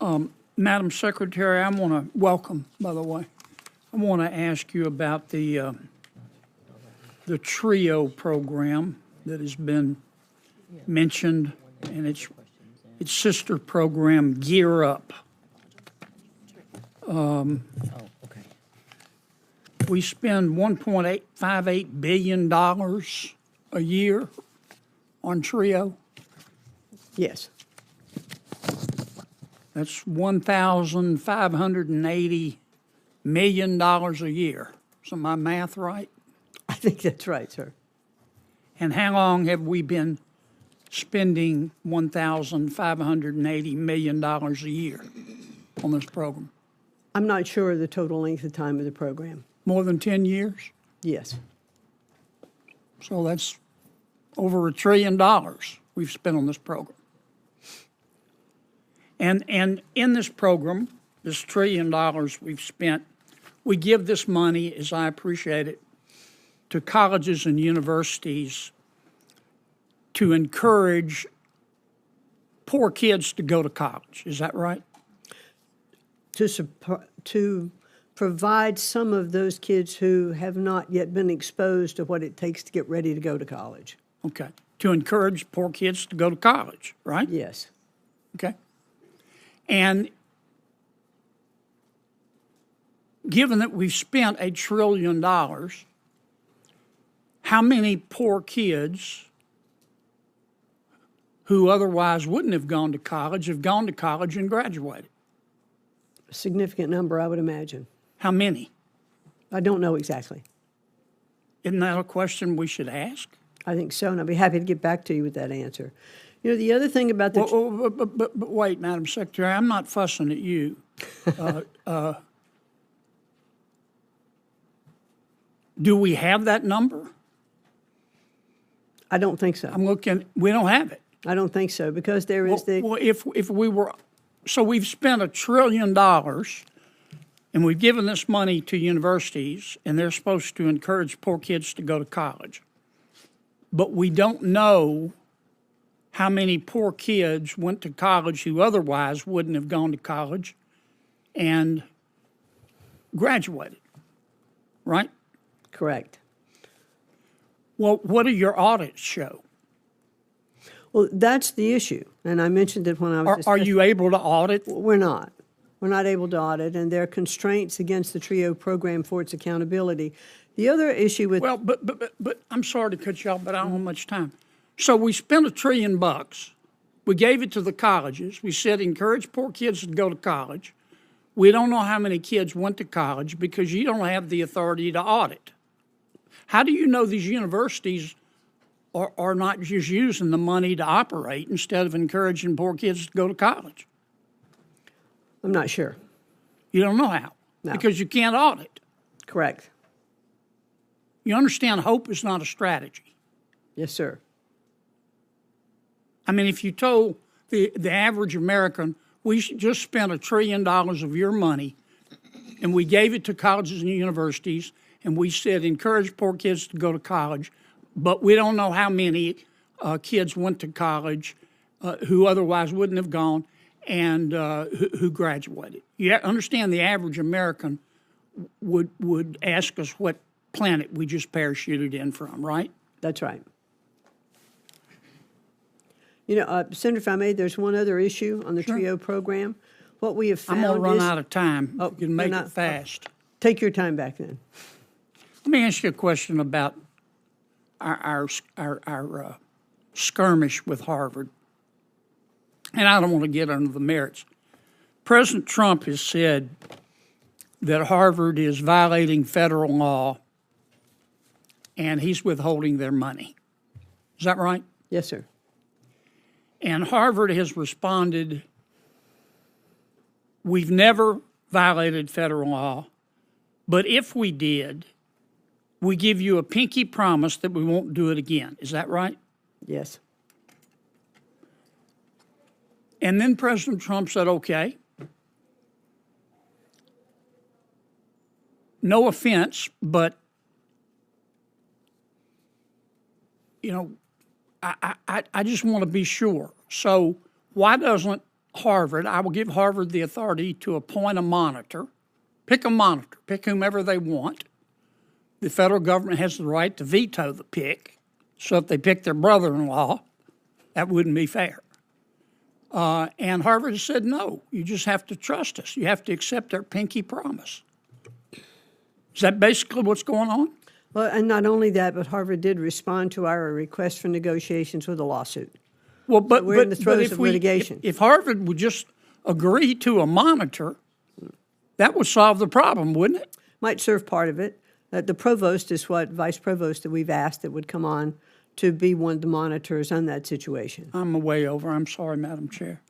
Madam Secretary, I want to welcome, by the way, I want to ask you about the TRIO program that has been mentioned, and its sister program, Gear Up. Oh, okay. We spend $1.858 billion a year on TRIO. Yes, That's $1,580 million a year. Is my math right? I think that's right, sir. And how long have we been spending $1,580 million a year on this program? I'm not sure of the total length of time of the program. More than 10 years? Yes, So that's over $1 trillion we've spent on this program. And in this program, this $1 trillion we've spent, we give this money, as I appreciate it, to colleges and universities to encourage poor kids to go to college. Is that right? to provide some of those kids who have not yet been exposed to what it takes to get ready to go to college. Okay. To encourage poor kids to go to college, right? Yes. Okay. And given that we've spent $1 trillion, how many poor kids who otherwise wouldn't have gone to college have gone to college and graduated? A significant number, I would imagine. How many? I don't know exactly. Isn't that a question we should ask? I think so, and I'll be happy to get back to you with that answer. You know, the other thing about the... But wait, Madam Secretary, I'm not fussing at you. Do we have that number? I don't think so. I'm looking, we don't have it. I don't think so, because there is the... Well, if we were, so we've spent $1 trillion, and we've given this money to universities, and they're supposed to encourage poor kids to go to college. But we don't know how many poor kids went to college who otherwise wouldn't have gone to college and graduated, right? Correct. Well, what do your audits show? Well, that's the issue, and I mentioned it when I was... Are you able to audit? We're not. We're not able to audit, and there are constraints against the TRIO program for its accountability. The other issue with... Well, but I'm sorry to cut you off, but I don't have much time. So we spent $1 trillion. We gave it to the colleges. We said encourage poor kids to go to college. We don't know how many kids went to college because you don't have the authority to audit. How do you know these universities are not just using the money to operate instead of encouraging poor kids to go to college? I'm not sure. You don't know how. No. Because you can't audit. Correct. You understand hope is not a strategy. Yes, sir. I mean, if you told the average American, we just spent $1 trillion of your money, and we gave it to colleges and universities, and we said encourage poor kids to go to college, but we don't know how many kids went to college who otherwise wouldn't have gone and who graduated. You understand the average American would ask us what planet we just parachuted in from, right? That's right. You know, Senator, if I may, there's one other issue on the TRIO program. What we have found I'm going to run is... out of time. Oh, You can make you're it not- fast. Take your time back then. Let me ask you a question about our skirmish with Harvard. And I don't want to get under the merits. President Trump has said that Harvard is violating federal law and he's withholding their money. Is that right? Yes, sir. And Harvard has responded, we've never violated federal law, but if we did, we give you a pinky promise that we won't do it again. Is that right? Yes. And then President Trump said, okay, no offense, but, you know, I just want to be sure. So why doesn't Harvard, I will give Harvard the authority to appoint a monitor. Pick a monitor, pick whomever they want. The federal government has the right to veto the pick. So if they pick their brother-in-law, that wouldn't be fair. And Harvard has said, no, you just have to trust us. You have to accept our pinky promise. Is that basically what's going on? Well, and not only that, but Harvard did respond to our request for negotiations with a lawsuit. Well, but we're in the throes if of litigation. If Harvard would just agree to a monitor, that would solve the problem, wouldn't it? Might serve part of it. The provost is what vice provost that we've asked that would come on to be one of the monitors on that situation. I'm way over. I'm sorry, Madam Chair.